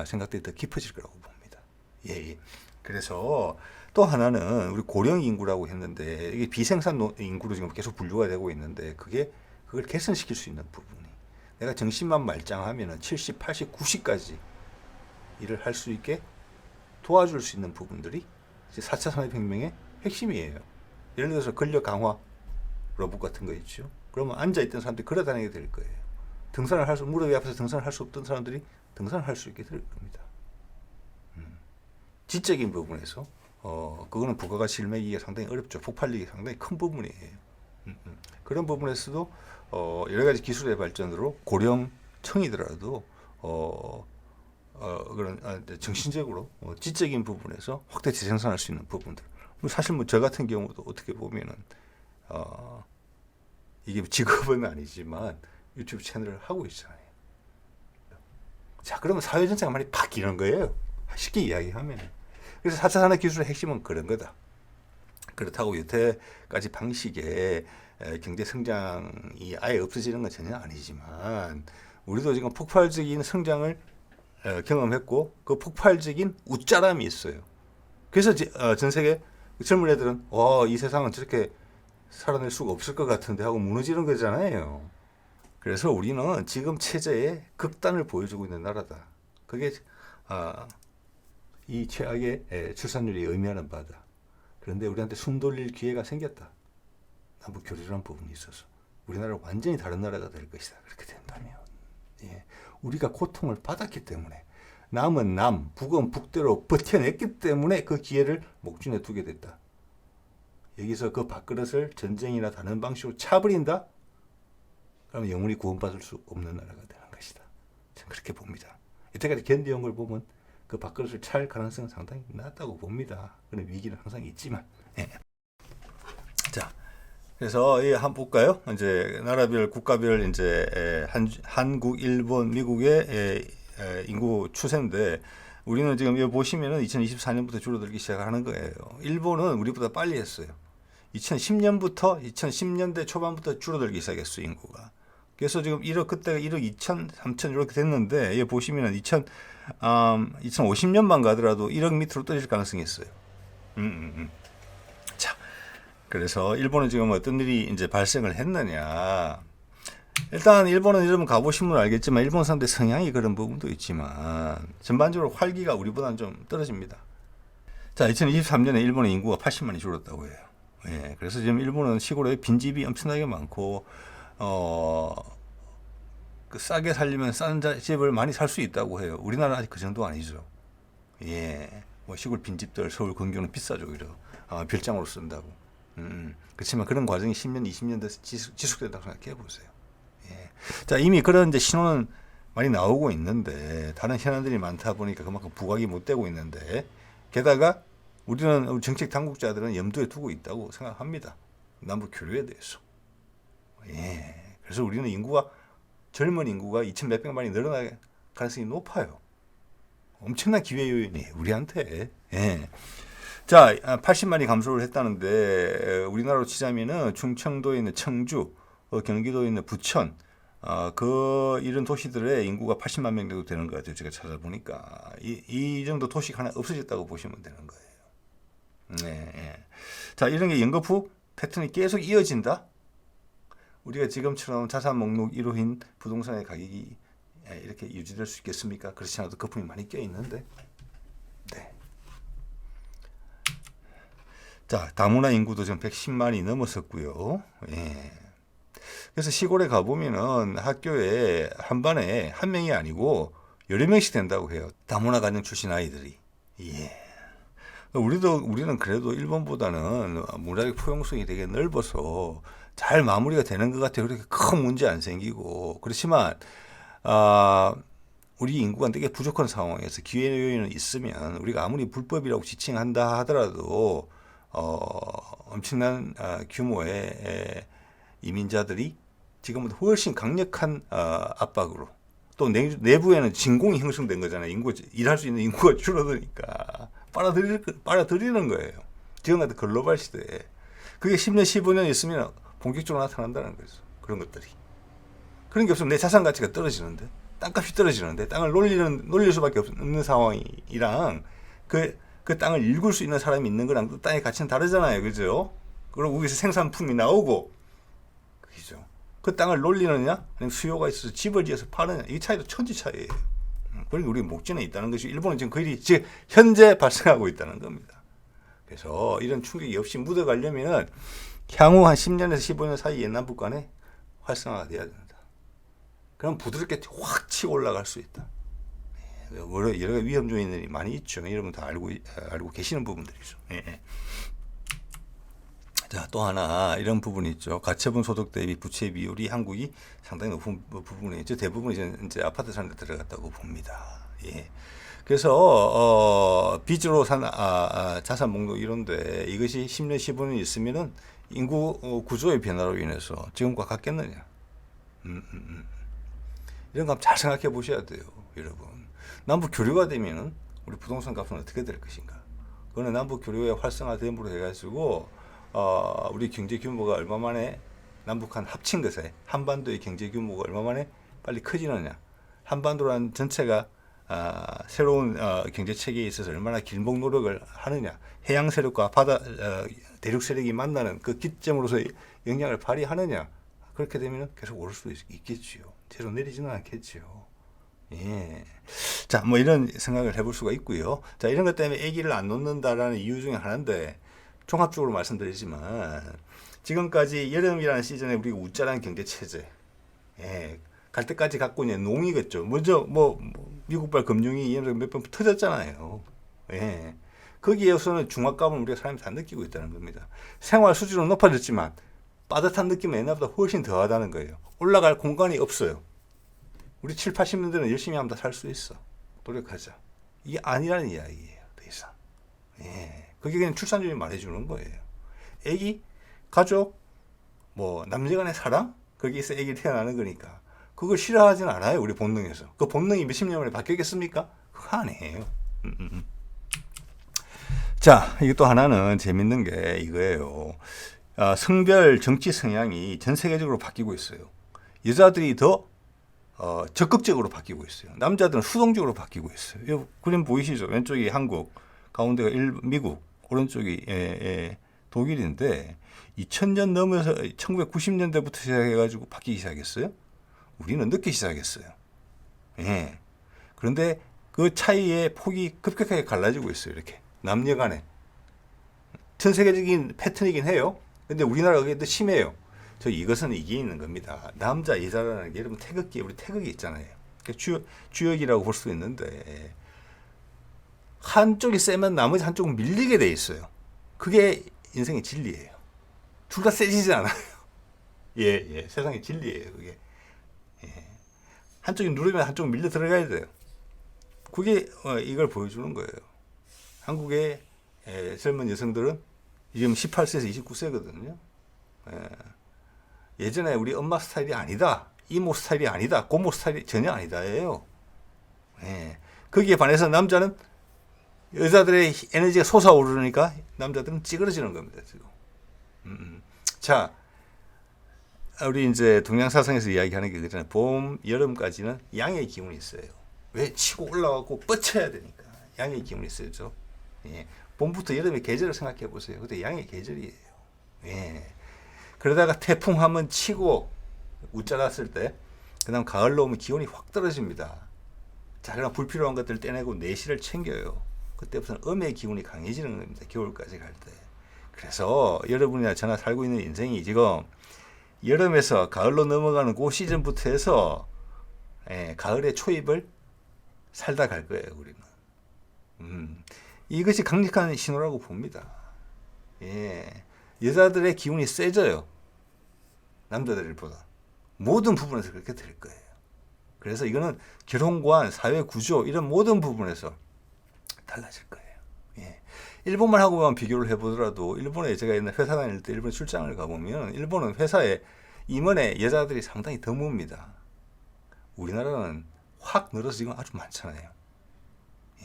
생각들이 더 깊어질 거라고 봅니다. 예, 예. 그래서 또 하나는 우리 고령 인구라고 했는데 이게 비생산 인구로 지금 계속 분류가 되고 있는데 그걸 개선시킬 수 있는 부분이, 내가 정신만 말짱하면은 70, 80, 90까지 일을 할 수 있게 도와줄 수 있는 부분들이 이제 4차 산업혁명의 핵심이에요. 예를 들어서 근력 강화 로봇 같은 거 있죠. 그러면 앉아있던 사람들이 걸어다니게 될 거예요. 무릎이 아파서 등산을 할 수 없던 사람들이 등산을 할 수 있게 될 겁니다. 지적인 부분에서 그거는 부가가치 일매기가 상당히 어렵죠. 폭발력이 상당히 큰 부분이에요. 그런 부분에서도 여러 가지 기술의 발전으로 고령층이더라도 그런 정신적으로 지적인 부분에서 확대 재생산할 수 있는 부분들. 사실 뭐 저 같은 경우도 어떻게 보면은 이게 직업은 아니지만 유튜브 채널을 하고 있잖아요. 자, 그러면 사회 전체가 많이 바뀌는 거예요. 쉽게 이야기하면. 그래서 4차 산업 기술의 핵심은 그런 거다. 그렇다고 여태까지 방식의 경제 성장이 아예 없어지는 건 전혀 아니지만 우리도 지금 폭발적인 성장을 경험했고 그 폭발적인 웃자람이 있어요. 그래서 전 세계 젊은 애들은 이 세상은 저렇게 살아낼 수가 없을 것 같은데 하고 무너지는 거잖아요. 그래서 우리는 지금 체제의 극단을 보여주고 있는 나라다. 그게 이 최악의 출산율이 의미하는 바다. 그런데 우리한테 숨 돌릴 기회가 생겼다. 남북 교류라는 부분이 있어서 우리나라는 완전히 다른 나라가 될 것이다. 그렇게 된다면, 예, 우리가 고통을 받았기 때문에 남은 남, 북은 북대로 버텨냈기 때문에 그 기회를 목전에 두게 됐다. 여기서 그 밥그릇을 전쟁이나 다른 방식으로 차버린다? 그러면 영원히 구원받을 수 없는 나라가 되는 것이다. 저는 그렇게 봅니다. 이때까지 견뎌온 걸 보면 그 밥그릇을 찰 가능성은 상당히 낮다고 봅니다. 그런 위기는 항상 있지만. 예. 자, 그래서 한번 볼까요? 이제 나라별, 국가별 이제 한국, 일본, 미국의 인구 추세인데 우리는 지금 여기 보시면은 2024년부터 줄어들기 시작하는 거예요. 일본은 우리보다 빨리 했어요. 2010년부터 2010년대 초반부터 줄어들기 시작했어요, 인구가. 그래서 지금 1억, 그때가 1억 2천, 3천 이렇게 됐는데 여기 보시면은 2050년만 가더라도 1억 밑으로 떨어질 가능성이 있어요. 자, 그래서 일본은 지금 어떤 일이 이제 발생을 했느냐. 일단 일본은 여러분 가보시면 알겠지만 일본 사람들의 성향이 그런 부분도 있지만 전반적으로 활기가 우리보다는 좀 떨어집니다. 자, 2023년에 일본의 인구가 80만이 줄었다고 해요. 예, 그래서 지금 일본은 시골에 빈집이 엄청나게 많고 그 싸게 살려면 싼 집을 많이 살 수 있다고 해요. 우리나라 아직 그 정도 아니죠. 예, 뭐 시골 빈집들 서울 근교는 비싸죠, 오히려. 별장으로 쓴다고. 그렇지만 그런 과정이 10년, 20년 돼서 지속된다고 생각해 보세요. 예. 자, 이미 그런 이제 신호는 많이 나오고 있는데 다른 현안들이 많다 보니까 그만큼 부각이 못 되고 있는데 게다가 우리 정책 당국자들은 염두에 두고 있다고 생각합니다. 남북 교류에 대해서. 예. 그래서 우리는 젊은 인구가 2천 몇백만이 늘어날 가능성이 높아요. 엄청난 기회 요인이에요, 우리한테. 예. 자, 80만이 감소를 했다는데 우리나라로 치자면은 충청도에 있는 청주, 경기도에 있는 부천, 이런 도시들의 인구가 80만 명 정도 되는 것 같아요. 제가 찾아보니까 이 정도 도시가 하나 없어졌다고 보시면 되는 거예요. 네. 예. 자, 이런 게 연거푸 패턴이 계속 이어진다. 우리가 지금처럼 자산 목록 1호인 부동산의 가격이 이렇게 유지될 수 있겠습니까? 그렇지 않아도 거품이 많이 껴 있는데. 네. 자, 다문화 인구도 지금 110만이 넘었었고요. 예. 그래서 시골에 가보면은 학교에 한 반에 한 명이 아니고 여러 명씩 된다고 해요. 다문화 가정 출신 아이들이. 예. 우리는 그래도 일본보다는 문화적 포용성이 되게 넓어서 잘 마무리가 되는 것 같아요. 그렇게 큰 문제 안 생기고. 그렇지만, 우리 인구가 되게 부족한 상황에서 기회 요인은 있으면 우리가 아무리 불법이라고 지칭한다 하더라도, 엄청난 규모의 이민자들이 지금보다 훨씬 강력한 압박으로 또 내부에는 진공이 형성된 거잖아요. 일할 수 있는 인구가 줄어드니까 빨아들이는 거예요. 지금 같은 글로벌 시대에. 그게 10년, 15년 있으면 본격적으로 나타난다는 거죠. 그런 것들이. 그런 게 없으면 내 자산 가치가 떨어지는데, 땅값이 떨어지는데, 땅을 놀릴 수밖에 없는 상황이랑 그 땅을 일굴 수 있는 사람이 있는 거랑 그 땅의 가치는 다르잖아요. 그죠? 그리고 거기서 생산품이 나오고, 그죠? 그 땅을 놀리느냐, 아니면 수요가 있어서 집을 지어서 파느냐, 이 차이도 천지 차이예요. 그러니까 우리 목전에 있다는 것이 일본은 지금 그 일이 지금 현재 발생하고 있다는 겁니다. 그래서 이런 충격이 없이 묻어가려면은 향후 한 10년에서 15년 사이에 남북 간에 활성화가 돼야 된다. 그럼 부드럽게 확 치고 올라갈 수 있다. 여러 위험 요인들이 많이 있죠. 여러분 다 알고 계시는 부분들이죠. 예. 자, 또 하나 이런 부분이 있죠. 가처분 소득 대비 부채 비율이 한국이 상당히 높은 부분이 있죠. 대부분이 이제 아파트 사는 데 들어갔다고 봅니다. 예. 그래서 빚으로 산 자산 목록 이런데 이것이 10년, 15년 있으면은 인구 구조의 변화로 인해서 지금과 같겠느냐? 이런 거 한번 잘 생각해 보셔야 돼요, 여러분. 남북 교류가 되면은 우리 부동산 값은 어떻게 될 것인가? 그거는 남북 교류의 활성화됨으로 해가지고 우리 경제 규모가 얼마 만에 남북한 합친 것에 한반도의 경제 규모가 얼마 만에 빨리 커지느냐? 한반도라는 전체가 새로운 경제 체계에 있어서 얼마나 길목 노력을 하느냐? 해양 세력과 대륙 세력이 만나는 그 기점으로서의 영향을 발휘하느냐? 그렇게 되면 계속 오를 수 있겠지요. 제로 내리지는 않겠지요. 예. 자, 뭐 이런 생각을 해볼 수가 있고요. 자, 이런 것 때문에 아기를 안 놓는다라는 이유 중에 하나인데 종합적으로 말씀드리지만 지금까지 여름이라는 시즌에 우리가 웃자란 경제 체제, 예, 갈 때까지 갖고 있는 농이겠죠. 먼저 미국발 금융이 몇 번 터졌잖아요. 예. 거기에서는 중압감을 우리가 사람이 다 느끼고 있다는 겁니다. 생활 수준은 높아졌지만 빠듯한 느낌은 옛날보다 훨씬 더하다는 거예요. 올라갈 공간이 없어요. 우리 7, 80년대는 열심히 하면 다 살 수 있어. 노력하자. 이게 아니라는 이야기예요. 더 이상. 예. 그게 그냥 출산율이 말해주는 거예요. 애기, 가족, 남녀간의 사랑? 거기에서 애기 태어나는 거니까. 그걸 싫어하진 않아요. 우리 본능에서. 그 본능이 몇십 년 만에 바뀌겠습니까? 그거 아니에요. 자, 이것도 하나는 재밌는 게 이거예요. 성별 정치 성향이 전 세계적으로 바뀌고 있어요. 여자들이 더 적극적으로 바뀌고 있어요. 남자들은 수동적으로 바뀌고 있어요. 이 그림 보이시죠? 왼쪽이 한국, 가운데가 미국, 오른쪽이 독일인데 2000년 넘어서 1990년대부터 시작해가지고 바뀌기 시작했어요. 우리는 늦게 시작했어요. 예. 그런데 그 차이의 폭이 급격하게 갈라지고 있어요. 이렇게 남녀 간에 전 세계적인 패턴이긴 해요. 근데 우리나라가 그게 더 심해요. 이것은 이게 있는 겁니다. 남자, 여자라는 게 여러분 태극기, 우리 태극이 있잖아요. 주역이라고 볼 수 있는데 한쪽이 세면 나머지 한쪽은 밀리게 돼 있어요. 그게 인생의 진리예요. 둘 다 세지지 않아요. 예, 세상의 진리예요, 그게. 예. 한쪽이 누르면 한쪽은 밀려 들어가야 돼요. 그게 이걸 보여주는 거예요. 한국의 젊은 여성들은 지금 18세에서 29세거든요. 예전에 우리 엄마 스타일이 아니다, 이모 스타일이 아니다, 고모 스타일이 전혀 아니다예요. 거기에 반해서 남자는 여자들의 에너지가 솟아오르니까 남자들은 찌그러지는 겁니다, 지금. 자, 우리 이제 동양사상에서 이야기하는 게 그잖아요. 봄, 여름까지는 양의 기운이 있어요. 왜? 치고 올라가고 뻗쳐야 되니까. 양의 기운이 있어요. 예. 봄부터 여름의 계절을 생각해 보세요. 그때 양의 계절이에요. 예. 그러다가 태풍 한번 치고 웃자랐을 때, 그 다음 가을로 오면 기온이 확 떨어집니다. 자, 그럼 불필요한 것들 떼내고 내실을 챙겨요. 그때부터는 음의 기운이 강해지는 겁니다. 겨울까지 갈 때. 그래서 여러분이나 저나 살고 있는 인생이 지금 여름에서 가을로 넘어가는 그 시즌부터 해서 가을의 초입을 살다 갈 거예요, 우리는. 이것이 강력한 신호라고 봅니다. 예. 여자들의 기운이 세져요. 남자들보다. 모든 부분에서 그렇게 될 거예요. 그래서 이거는 결혼관, 사회 구조, 이런 모든 부분에서 달라질 거예요. 예. 일본만 하고만 비교를 해보더라도, 일본에 제가 옛날 회사 다닐 때 일본 출장을 가보면, 일본은 회사에 임원의 여자들이 상당히 드뭅니다. 우리나라는 확 늘어서 지금 아주 많잖아요.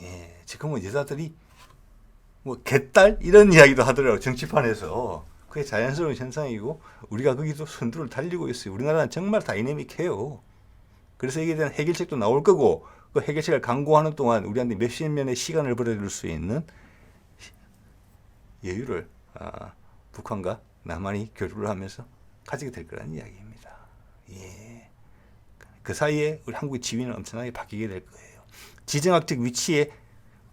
예. 지금은 여자들이 뭐 개딸 이런 이야기도 하더라고요. 정치판에서. 그게 자연스러운 현상이고 우리가 거기도 선두를 달리고 있어요. 우리나라는 정말 다이내믹해요. 그래서 여기에 대한 해결책도 나올 거고, 그 해결책을 강구하는 동안 우리한테 몇십 년의 시간을 벌어줄 수 있는 여유를 북한과 남한이 교류를 하면서 가지게 될 거라는 이야기입니다. 예. 그 사이에 우리 한국의 지위는 엄청나게 바뀌게 될 거예요. 지정학적 위치에,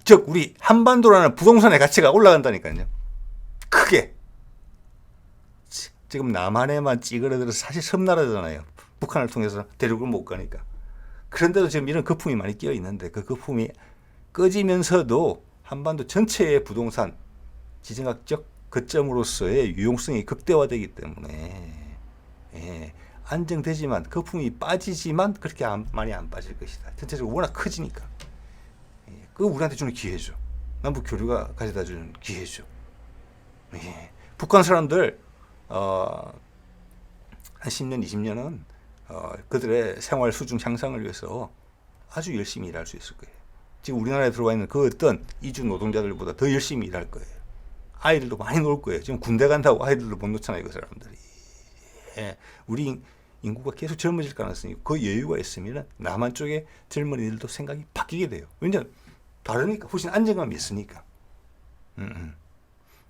즉 우리 한반도라는 부동산의 가치가 올라간다니까요. 크게. 지금 남한에만 찌그러들어서 사실 섬나라잖아요. 북한을 통해서 대륙을 못 가니까. 그런데도 지금 이런 거품이 많이 끼어 있는데, 그 거품이 꺼지면서도 한반도 전체의 부동산 지정학적 거점으로서의 유용성이 극대화되기 때문에 안정되지만, 거품이 빠지지만 그렇게 많이 안 빠질 것이다. 전체적으로 워낙 커지니까. 그거 우리한테 주는 기회죠. 남북 교류가 가져다 주는 기회죠. 북한 사람들 한 10년, 20년은 그들의 생활 수준 향상을 위해서 아주 열심히 일할 수 있을 거예요. 지금 우리나라에 들어와 있는 그 어떤 이주 노동자들보다 더 열심히 일할 거예요. 아이들도 많이 놀 거예요. 지금 군대 간다고 아이들도 못 놓잖아요, 그 사람들이. 우리 인구가 계속 젊어질 가능성이, 그 여유가 있으면 남한 쪽의 젊은이들도 생각이 바뀌게 돼요. 왜냐하면 다르니까, 훨씬 안정감이 있으니까.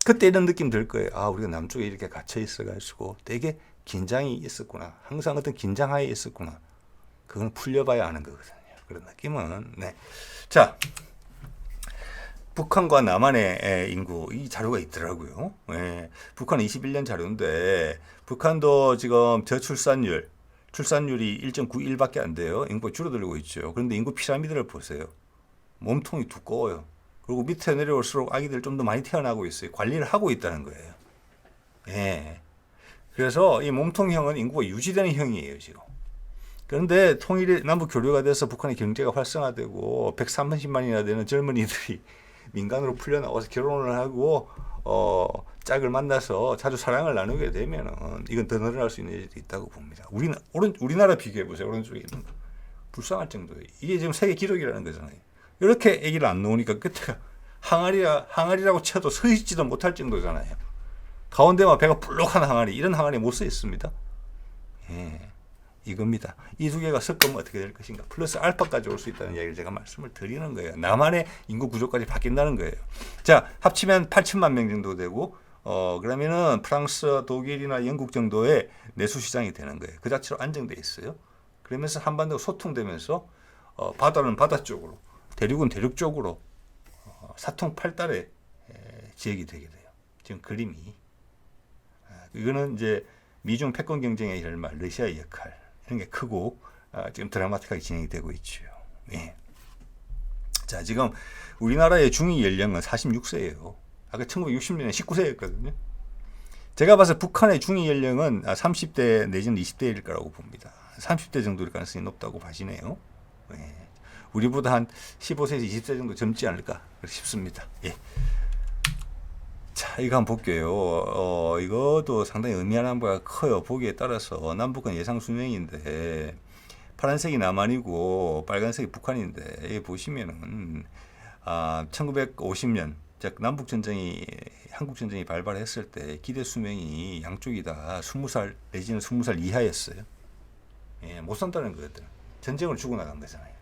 그때 이런 느낌 들 거예요. 아, 우리가 남쪽에 이렇게 갇혀 있어가지고 되게 긴장이 있었구나. 항상 어떤 긴장하에 있었구나. 그건 풀려봐야 아는 거거든요. 그런 느낌은. 네. 자, 북한과 남한의 인구, 이 자료가 있더라고요. 북한은 21년 자료인데, 북한도 지금 출산율이 1.91밖에 안 돼요. 인구가 줄어들고 있죠. 그런데 인구 피라미드를 보세요. 몸통이 두꺼워요. 그리고 밑에 내려올수록 아기들 좀 더 많이 태어나고 있어요. 관리를 하고 있다는 거예요. 그래서 이 몸통형은 인구가 유지되는 형이에요, 지금. 그런데 통일이, 남북 교류가 돼서 북한의 경제가 활성화되고 130만이나 되는 젊은이들이 민간으로 풀려나와서 결혼을 하고 짝을 만나서 자주 사랑을 나누게 되면은 이건 더 늘어날 수 있는 일이 있다고 봅니다. 우리나라 비교해 보세요. 오른쪽에 있는 거. 불쌍할 정도예요. 이게 지금 세계 기록이라는 거잖아요. 이렇게 아기를 안 놓으니까 끝에가 항아리라고 쳐도 서 있지도 못할 정도잖아요. 가운데만 배가 불룩한 항아리, 이런 항아리 못 서 있습니다. 이겁니다. 이 두 개가 섞으면 어떻게 될 것인가. 플러스 알파까지 올 수 있다는 이야기를 제가 말씀을 드리는 거예요. 남한의 인구 구조까지 바뀐다는 거예요. 자, 합치면 8천만 명 정도 되고, 그러면은 프랑스, 독일이나 영국 정도의 내수 시장이 되는 거예요. 그 자체로 안정돼 있어요. 그러면서 한반도가 소통되면서 바다는 바다 쪽으로, 대륙은 대륙 쪽으로 사통팔달의 지역이 되게 돼요. 지금 그림이. 이거는 이제 미중 패권 경쟁의 결말, 러시아의 역할 이런 게 크고 지금 드라마틱하게 진행이 되고 있죠. 예. 자, 지금 우리나라의 중위 연령은 46세예요. 아까 1960년에 19세였거든요. 제가 봐서 북한의 중위 연령은 30대 내지는 20대일 거라고 봅니다. 30대 정도일 가능성이 높다고 봐지네요. 예. 우리보다 한 15세에서 20세 정도 젊지 않을까 싶습니다. 예. 자, 이거 한번 볼게요. 이것도 상당히 의미하는 바가 커요. 보기에 따라서 남북은 예상 수명인데 파란색이 남한이고 빨간색이 북한인데 여기 보시면은 1950년 즉 남북전쟁이 한국전쟁이 발발했을 때 기대 수명이 양쪽이 다 20살 내지는 20살 이하였어요. 예, 못 산다는 거거든. 전쟁을 주고 나간 거잖아요.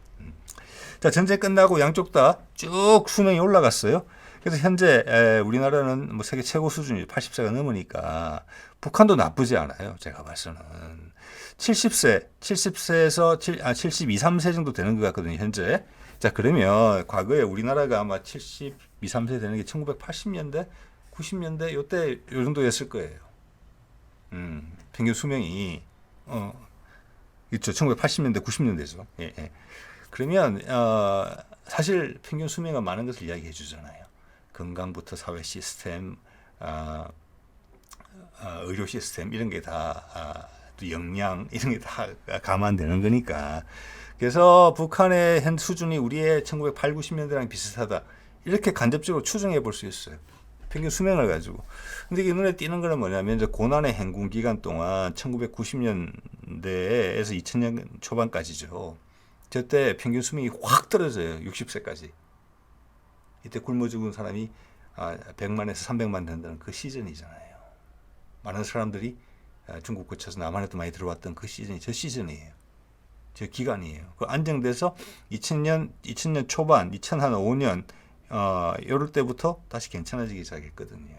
자, 전쟁 끝나고 양쪽 다 쭉 수명이 올라갔어요. 그래서 현재 우리나라는 뭐 세계 최고 수준이 80세가 넘으니까 북한도 나쁘지 않아요. 제가 봐서는 70세에서 72, 3세 정도 되는 것 같거든요. 현재. 자, 그러면 과거에 우리나라가 아마 72, 3세 되는 게 1980년대, 90년대 요때 요 정도였을 거예요. 평균 수명이 있죠. 1980년대, 90년대죠. 예, 예. 그러면 사실 평균 수명은 많은 것을 이야기해 주잖아요. 건강부터 사회 시스템, 의료 시스템 이런 게 다 또 역량 이런 게 다 감안되는 거니까. 그래서 북한의 현 수준이 우리의 1980, 90년대랑 비슷하다. 이렇게 간접적으로 추정해 볼 수 있어요. 평균 수명을 가지고. 근데 이게 눈에 띄는 거는 뭐냐면 이제 고난의 행군 기간 동안 1990년대에서 2000년 초반까지죠. 저때 평균 수명이 확 떨어져요. 60세까지. 이때 굶어 죽은 사람이 100만에서 300만 된다는 그 시즌이잖아요. 많은 사람들이 중국 거쳐서 남한에도 많이 들어왔던 그 시즌이 저 시즌이에요. 저 기간이에요. 그 안정돼서 2000년 초반, 2005년 이럴 때부터 다시 괜찮아지기 시작했거든요.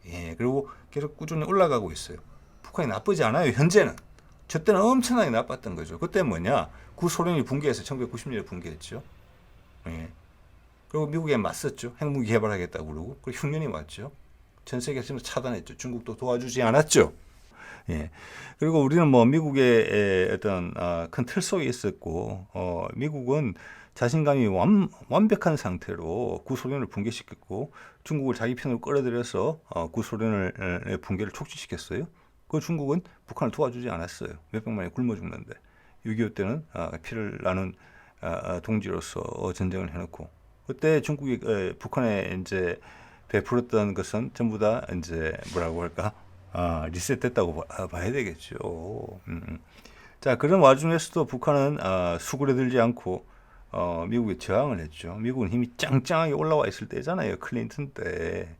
예, 그리고 계속 꾸준히 올라가고 있어요. 북한이 나쁘지 않아요. 현재는. 저 때는 엄청나게 나빴던 거죠. 그때 뭐냐? 구소련이 붕괴해서 1990년에 붕괴했죠. 예. 그리고 미국에 맞섰죠. 핵무기 개발하겠다고 그러고. 그리고 흉년이 왔죠. 전 세계에서 차단했죠. 중국도 도와주지 않았죠. 예. 그리고 우리는 뭐 미국의 어떤 큰 틀 속에 있었고, 미국은 자신감이 완벽한 상태로 구소련을 붕괴시켰고, 중국을 자기 편으로 끌어들여서 구소련의 붕괴를 촉진시켰어요. 그 중국은 북한을 도와주지 않았어요. 몇백만이 굶어 죽는데 6.25 때는 피를 나눈 동지로서 전쟁을 해놓고 그때 중국이 북한에 이제 베풀었던 것은 전부 다 이제 뭐라고 할까 리셋됐다고 봐야 되겠죠. 자, 그런 와중에서도 북한은 수그러들지 않고 미국에 저항을 했죠. 미국은 힘이 짱짱하게 올라와 있을 때잖아요. 클린턴 때.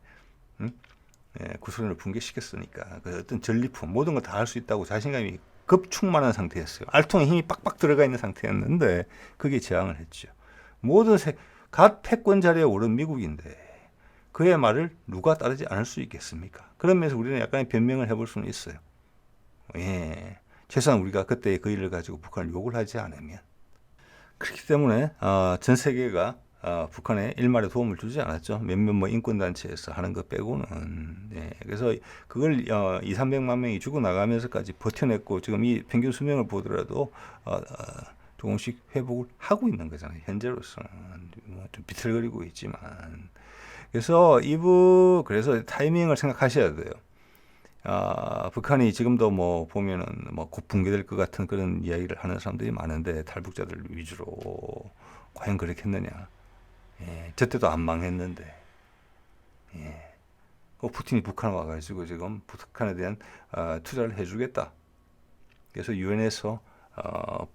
예, 구소련을 붕괴시켰으니까 그 어떤 전리품 모든 걸 다 할 수 있다고 자신감이 급충만한 상태였어요. 알통에 힘이 빡빡 들어가 있는 상태였는데 그게 저항을 했죠. 모든 갓 패권 자리에 오른 미국인데 그의 말을 누가 따르지 않을 수 있겠습니까? 그런 면에서 우리는 약간의 변명을 해볼 수는 있어요. 예, 최소한 우리가 그때 그 일을 가지고 북한을 욕을 하지 않으면. 그렇기 때문에 전 세계가 북한에 일말의 도움을 주지 않았죠. 몇몇 뭐 인권단체에서 하는 것 빼고는. 예, 그래서 그걸 200~300만 명이 죽어 나가면서까지 버텨냈고 지금 이 평균 수명을 보더라도 조금씩 회복을 하고 있는 거잖아요. 현재로서는 좀 비틀거리고 있지만. 그래서 그래서 타이밍을 생각하셔야 돼요. 북한이 지금도 뭐 보면은 뭐 곧 붕괴될 것 같은 그런 이야기를 하는 사람들이 많은데 탈북자들 위주로 과연 그렇겠느냐? 예, 저때도 안 망했는데. 예. 푸틴이 북한 와가지고 지금 북한에 대한 투자를 해주겠다. 그래서 유엔에서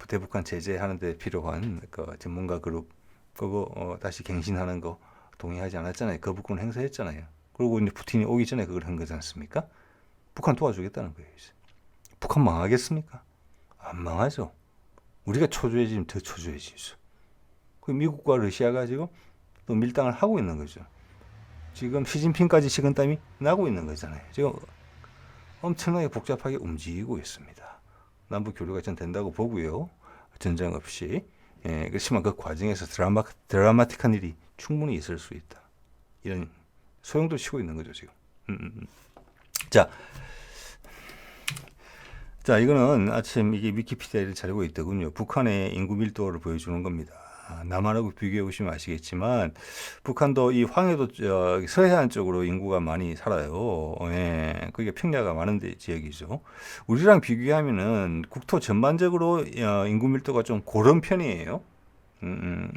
대북한 제재하는 데 필요한 그 전문가 그룹 그거 다시 갱신하는 거 동의하지 않았잖아요. 거부권 행사했잖아요. 그리고 이제 푸틴이 오기 전에 그걸 한 거지 않습니까? 북한 도와주겠다는 거예요. 이제. 북한 망하겠습니까? 안 망하죠. 우리가 초조해지면 더 초조해지죠. 그 미국과 러시아가 지금 또 밀당을 하고 있는 거죠. 지금 시진핑까지 식은땀이 나고 있는 거잖아요. 지금 엄청나게 복잡하게 움직이고 있습니다. 남북 교류가 전 된다고 보고요. 전쟁 없이. 예, 그렇지만 그 과정에서 드라마틱한 일이 충분히 있을 수 있다. 이런 소용도 치고 있는 거죠, 지금. 자, 자, 이거는 아침 이게 위키피디아를 자료가 있더군요. 북한의 인구 밀도를 보여주는 겁니다. 남한하고 비교해 보시면 아시겠지만 북한도 이 황해도 서해안 쪽으로 인구가 많이 살아요. 예, 그게 평야가 많은 지역이죠. 우리랑 비교하면은 국토 전반적으로 인구 밀도가 좀 고른 편이에요.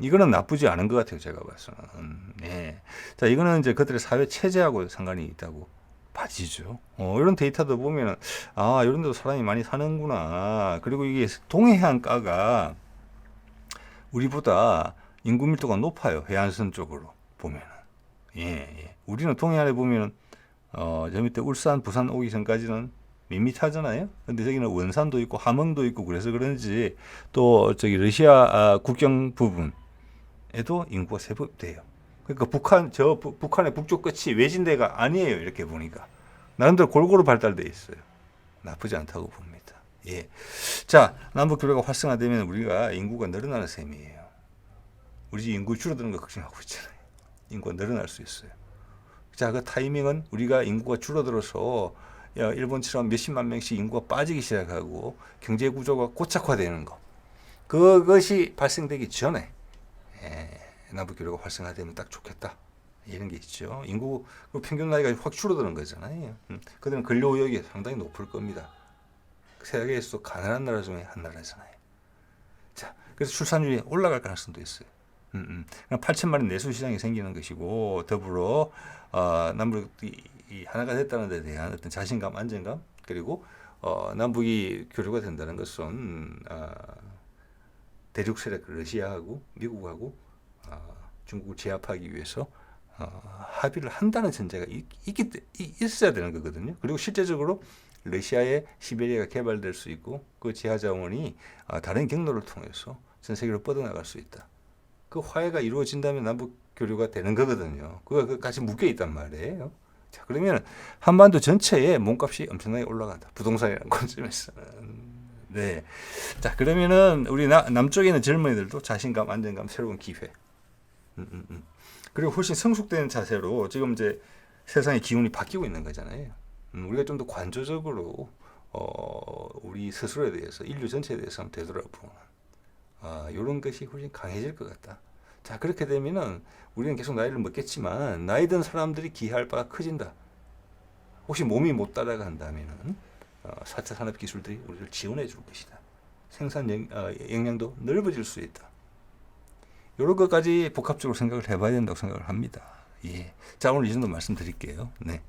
이거는 나쁘지 않은 것 같아요, 제가 봐서는. 예. 자, 이거는 이제 그들의 사회 체제하고 상관이 있다고 봐지죠. 이런 데이터도 보면은, 아, 이런 데도 사람이 많이 사는구나. 그리고 이게 동해안가가 우리보다 인구 밀도가 높아요, 해안선 쪽으로 보면은. 예, 예. 우리는 동해안에 보면은, 저 밑에 울산, 부산 오기 전까지는 밋밋하잖아요. 근데 저기는 원산도 있고 함흥도 있고 그래서 그런지 또 저기 러시아 국경 부분에도 인구가 세분돼요. 그러니까 북한의 북쪽 끝이 외진데가 아니에요. 이렇게 보니까 나름대로 골고루 발달돼 있어요. 나쁘지 않다고 봅니다. 예. 자, 남북 교류가 활성화되면 우리가 인구가 늘어나는 셈이에요. 우리 집 인구 줄어드는 거 걱정하고 있잖아요. 인구가 늘어날 수 있어요. 자, 그 타이밍은 우리가 인구가 줄어들어서 일본처럼 몇십만 명씩 인구가 빠지기 시작하고 경제 구조가 고착화되는 거. 그것이 발생되기 전에 남북 교류가 활성화되면 딱 좋겠다. 이런 게 있죠. 인구 평균 나이가 확 줄어드는 거잖아요. 그들은 근로 의욕이 상당히 높을 겁니다. 세계에서 가난한 나라 중에 한 나라잖아요. 자, 그래서 출산율이 올라갈 가능성도 있어요. 8천만의 내수 시장이 생기는 것이고 더불어 남북이 하나가 됐다는 데 대한 어떤 자신감, 안정감 그리고 남북이 교류가 된다는 것은 대륙 세력 러시아하고 미국하고 중국을 제압하기 위해서 합의를 한다는 전제가 있어야 되는 거거든요. 그리고 실제적으로 러시아의 시베리아가 개발될 수 있고 그 지하 자원이 다른 경로를 통해서 전 세계로 뻗어나갈 수 있다. 그 화해가 이루어진다면 남북 교류가 되는 거거든요. 그거 같이 묶여 있단 말이에요. 자, 그러면 한반도 전체에 몸값이 엄청나게 올라간다. 부동산이라는 관점에서는. 네. 자, 그러면은 우리 남쪽에 있는 젊은이들도 자신감, 안정감, 새로운 기회. 그리고 훨씬 성숙된 자세로 지금 이제 세상의 기운이 바뀌고 있는 거잖아요. 우리가 좀 더 관조적으로 우리 스스로에 대해서 인류 전체에 대해서 한번 되돌아보는 이런 것이 훨씬 강해질 것 같다. 자, 그렇게 되면은 우리는 계속 나이를 먹겠지만 나이 든 사람들이 기여할 바가 커진다. 혹시 몸이 못 따라간다면은 4차 산업 기술들이 우리를 지원해 줄 것이다. 생산 역량도 넓어질 수 있다. 이런 것까지 복합적으로 생각을 해봐야 된다고 생각을 합니다. 예. 자, 오늘 이 정도 말씀드릴게요. 네.